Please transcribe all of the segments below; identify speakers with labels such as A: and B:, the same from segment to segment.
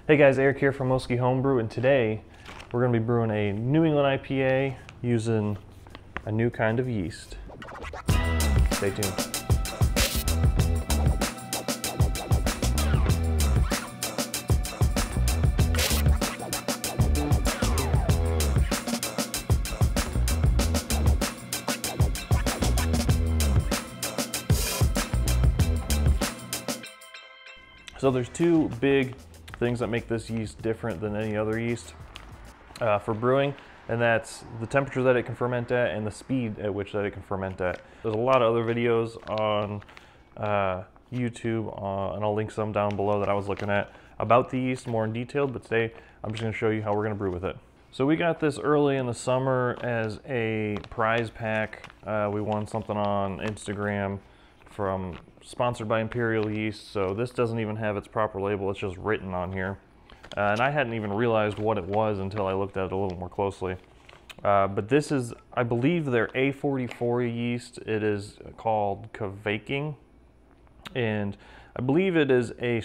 A: Hey guys, Eric here from Homebrew, and today we're going to be brewing a New England IPA using a new kind of yeast. Stay tuned. So there's two big things that make this yeast different than any other yeast for brewing, and that's the temperature that it can ferment at and the speed at which that it can ferment at. There's a lot of other videos on YouTube, and I'll link some down below that I was looking at about the yeast more in detail, but today I'm just going to show you how we're going to brew with it. So we got this early in the summer as a prize pack. We won something on Instagram from sponsored by Imperial Yeast, so this doesn't even have its proper label, it's just written on here. And I hadn't even realized what it was until I looked at it a little more closely. But this is, I believe, their A44 yeast. It is called Kveik, and I believe it is a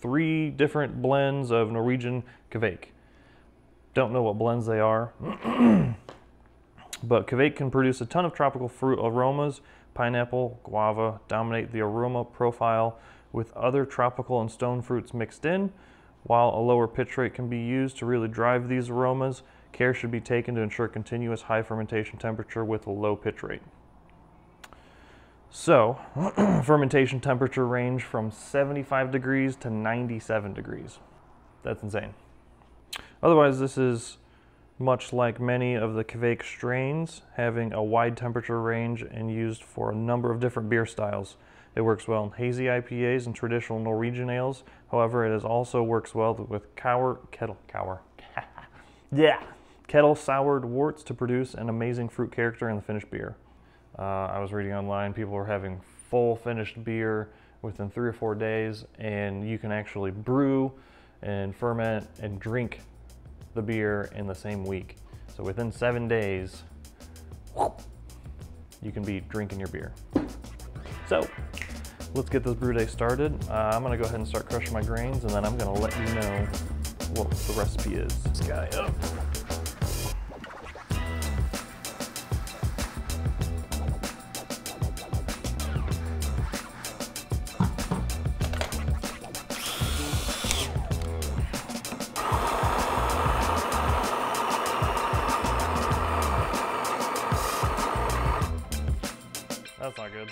A: 3 different blends of Norwegian Kveik. Don't know what blends they are, but Kveik can produce a ton of tropical fruit aromas. Pineapple, guava dominate the aroma profile with other tropical and stone fruits mixed in. While a lower pitch rate can be used to really drive these aromas, care should be taken to ensure continuous high fermentation temperature with a low pitch rate. So, fermentation temperature range from 75 degrees to 97 degrees. That's insane. Otherwise, this is much like many of the Kveik strains, having a wide temperature range and used for a number of different beer styles. It works well in hazy IPAs and traditional Norwegian ales. However, it also works well with kettle soured worts to produce an amazing fruit character in the finished beer. I was reading online, people were having full finished beer within 3 or 4 days, and you can actually brew and ferment and drink the beer in the same week. So within 7 days, you can be drinking your beer. So let's get this brew day started. I'm gonna go ahead and start crushing my grains, and then I'm gonna let you know what the recipe is. This guy up. That's not good.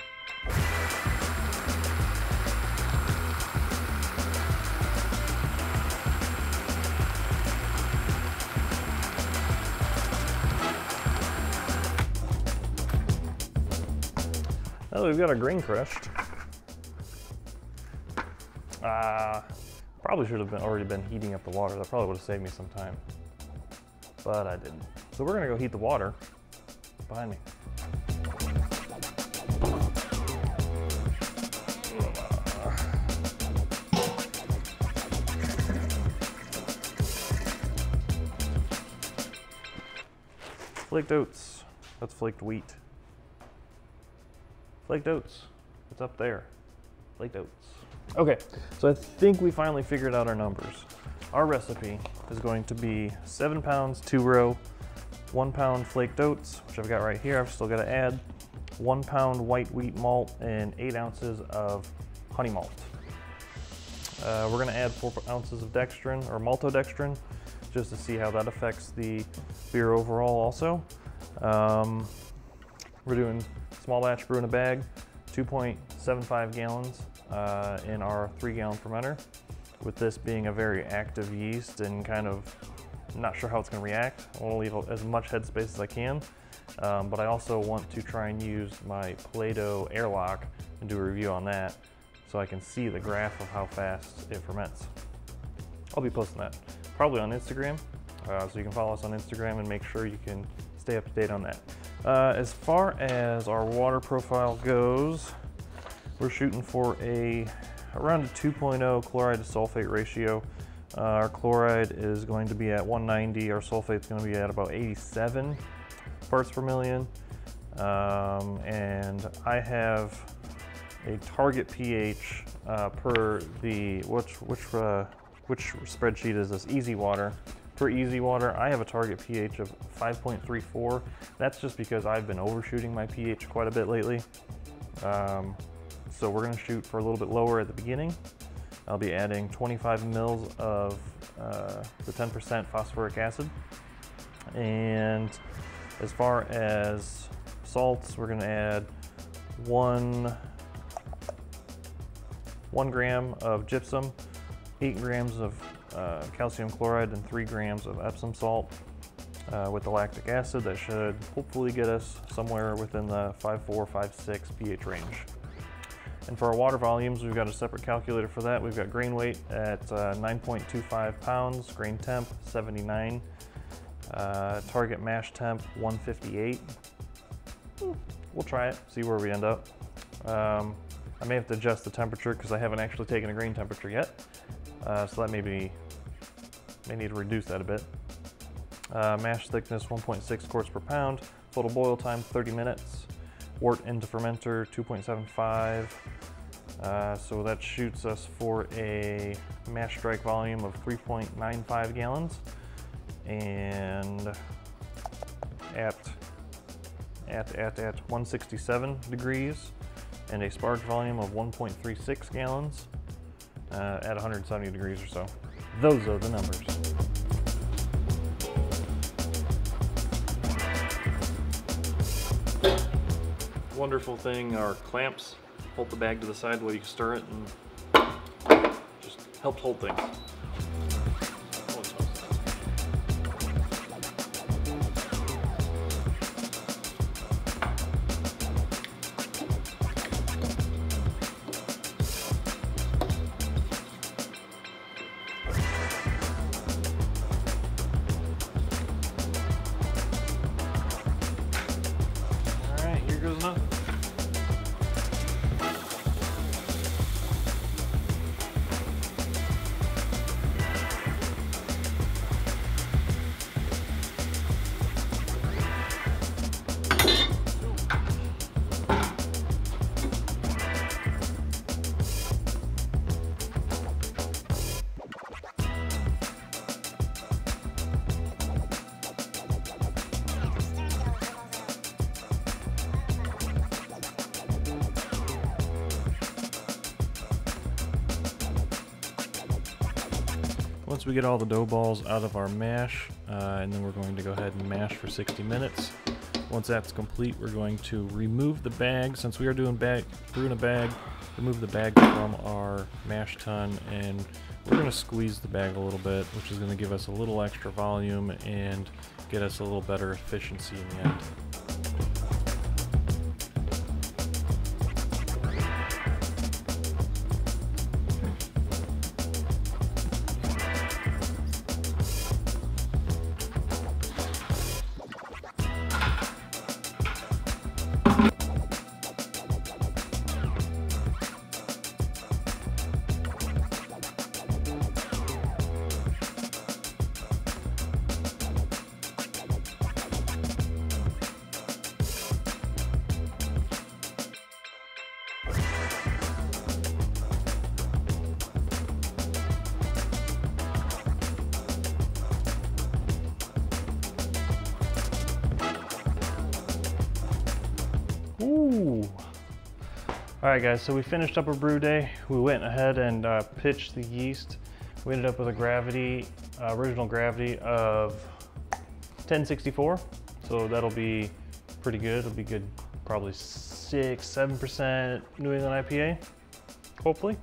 A: Oh, we've got our grain crushed. Probably should have already been heating up the water. That probably would have saved me some time, but I didn't. So we're gonna go heat the water behind me. Flaked oats. That's flaked wheat. Flaked oats. It's up there. Flaked oats. Okay, so I think we finally figured out our numbers. Our recipe is going to be 7 pounds 2-row, 1 pound flaked oats, which I've got right here. I've still got to add 1 pound white wheat malt and 8 ounces of honey malt. We're going to add 4 ounces of dextrin or maltodextrin, just to see how that affects the beer overall also. We're doing small batch brew in a bag, 2.75 gallons in our 3-gallon fermenter. With this being a very active yeast and kind of not sure how it's going to react, I want to leave as much headspace as I can. But I also want to try and use my Play-Doh airlock and do a review on that so I can see the graph of how fast it ferments. I'll be posting that probably on Instagram, so you can follow us on Instagram and make sure you can stay up to date on that. As far as our water profile goes, we're shooting for around a 2.0 chloride to sulfate ratio. Our chloride is going to be at 190, our sulfate is going to be at about 87 parts per million. And I have a target pH per the, which which spreadsheet is this? Easy water. For easy water, I have a target pH of 5.34. That's just because I've been overshooting my pH quite a bit lately. So we're gonna shoot for a little bit lower at the beginning. I'll be adding 25 mils of the 10% phosphoric acid. And as far as salts, we're gonna add one gram of gypsum, 8 grams of calcium chloride, and 3 grams of Epsom salt with the lactic acid. That should hopefully get us somewhere within the 5.4, 5.6 pH range. And for our water volumes, we've got a separate calculator for that. We've got grain weight at 9.25 pounds, grain temp 79, target mash temp 158. We'll try it, see where we end up. I may have to adjust the temperature because I haven't actually taken a grain temperature yet. So that may need to reduce that a bit. Mash thickness 1.6 quarts per pound. Total boil time 30 minutes. Wort into fermenter 2.75. So that shoots us for a mash strike volume of 3.95 gallons. And at 167 degrees, and a sparge volume of 1.36 gallons at 170 degrees or so. Those are the numbers. Wonderful thing are clamps. Hold the bag to the side while you stir it and just helps hold things. Goes enough. Once we get all the dough balls out of our mash, and then we're going to go ahead and mash for 60 minutes. Once that's complete, we're going to remove the bag. Since we are doing brew in a bag, remove the bag from our mash tun, and we're going to squeeze the bag a little bit, which is going to give us a little extra volume and get us a little better efficiency in the end. Ooh. All right, guys, so we finished up a brew day. We went ahead and pitched the yeast. We ended up with a gravity, original gravity of 1064. So that'll be pretty good. It'll be good, probably 6-7% New England IPA, hopefully.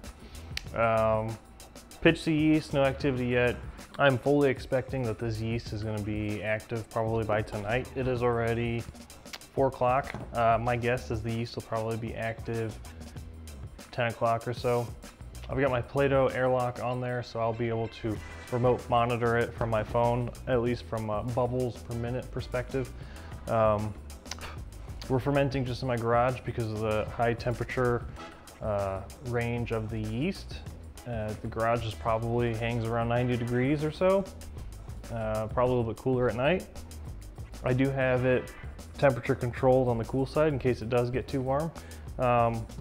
A: Pitched the yeast, no activity yet. I'm fully expecting that this yeast is gonna be active probably by tonight. It is already 4 o'clock. My guess is the yeast will probably be active 10 o'clock or so. I've got my Play-Doh airlock on there, so I'll be able to remote monitor it from my phone, at least from a bubbles per minute perspective. We're fermenting just in my garage because of the high temperature range of the yeast. The garage is probably hangs around 90 degrees or so, probably a little bit cooler at night. I do have it temperature controlled on the cool side in case it does get too warm.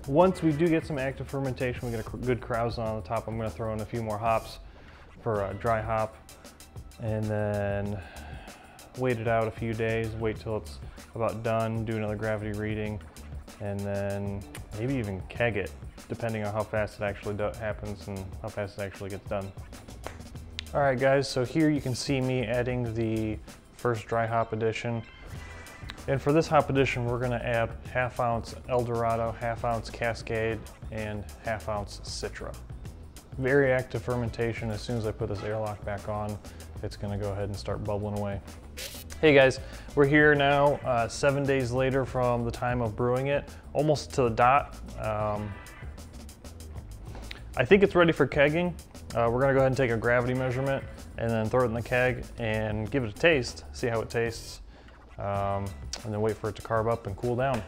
A: Once we do get some active fermentation, we get a good krausen on the top, I'm going to throw in a few more hops for a dry hop, and then wait it out a few days, wait till it's about done, do another gravity reading, and then maybe even keg it, depending on how fast it actually happens and how fast it actually gets done. All right guys, so here you can see me adding the first dry hop addition. And for this hop addition, we're gonna add 1/2 ounce Eldorado, 1/2 ounce Cascade, and 1/2 ounce Citra. Very active fermentation. As soon as I put this airlock back on, it's gonna go ahead and start bubbling away. Hey guys, we're here now 7 days later from the time of brewing it, almost to the dot. I think it's ready for kegging. We're gonna go ahead and take a gravity measurement and then throw it in the keg and give it a taste, see how it tastes, and then wait for it to carb up and cool down.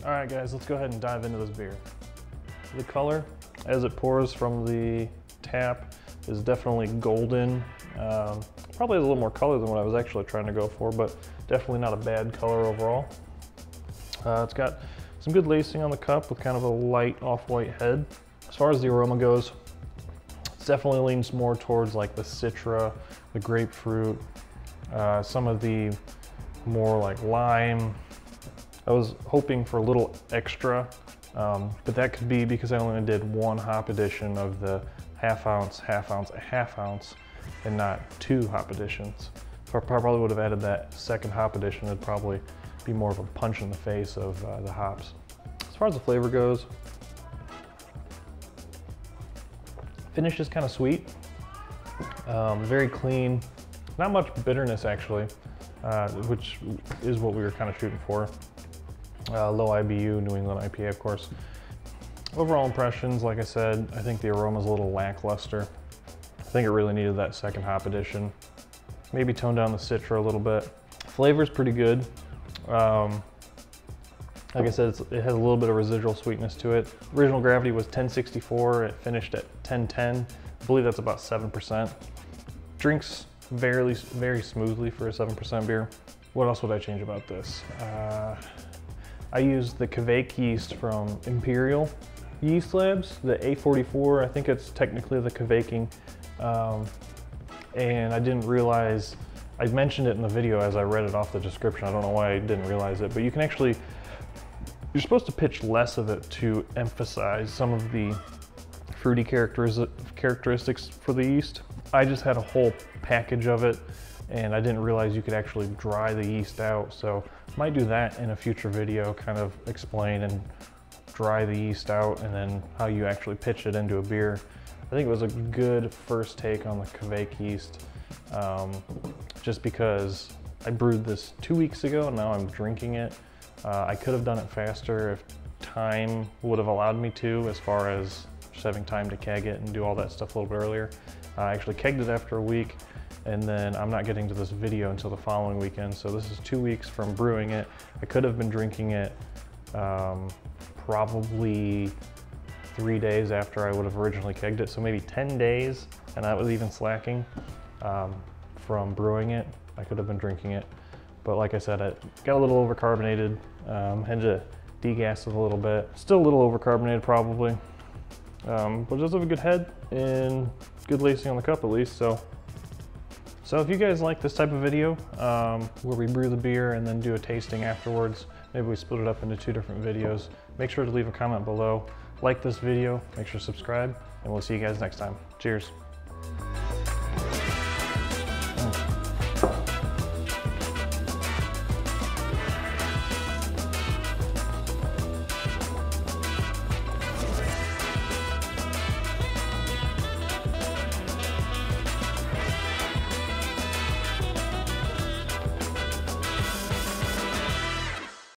A: All right guys, let's go ahead and dive into this beer. The color, as it pours from the tap, is definitely golden. Probably has a little more color than what I was actually trying to go for, but definitely not a bad color overall. It's got some good lacing on the cup with kind of a light off-white head. As far as the aroma goes, it definitely leans more towards like the Citra, the grapefruit, some of the more like lime. I was hoping for a little extra, but that could be because I only did 1 hop addition of the 1/2 ounce, 1/2 ounce, 1/2 ounce, and not 2 hop additions. If I probably would have added that second hop addition, it'd probably be more of a punch in the face of the hops. As far as the flavor goes, finish is kind of sweet, very clean, not much bitterness actually, which is what we were kind of shooting for. Low IBU, New England IPA, of course. Overall impressions, like I said, I think the aroma's a little lackluster. I think it really needed that second hop addition. Maybe tone down the Citra a little bit. Flavor's pretty good. Like I said, it has a little bit of residual sweetness to it. Original gravity was 1064, it finished at 1010. I believe that's about 7%. Drinks very smoothly for a 7% beer. What else would I change about this? I used the Kveik yeast from Imperial Yeast Labs, the A44. I think it's technically the Kveiking. And I didn't realize, I mentioned it in the video as I read it off the description. I don't know why I didn't realize it, but you can actually, you're supposed to pitch less of it to emphasize some of the fruity characteristics for the yeast. I just had a whole package of it, and I didn't realize you could actually dry the yeast out. So might do that in a future video, kind of explain and dry the yeast out and then how you actually pitch it into a beer. I think it was a good first take on the Kveik yeast, just because I brewed this 2 weeks ago and now I'm drinking it. I could have done it faster if time would have allowed me to, as far as just having time to keg it and do all that stuff a little bit earlier. I actually kegged it after a week, and then I'm not getting to this video until the following weekend. So this is 2 weeks from brewing it. I could have been drinking it probably 3 days after I would have originally kegged it. So maybe 10 days, and that was even slacking from brewing it. I could have been drinking it. But like I said, it got a little overcarbonated, had to degas it a little bit. Still a little overcarbonated probably, but it does have a good head and good lacing on the cup at least. So if you guys like this type of video, where we brew the beer and then do a tasting afterwards, maybe we split it up into 2 different videos, make sure to leave a comment below. Like this video, make sure to subscribe, and we'll see you guys next time. Cheers.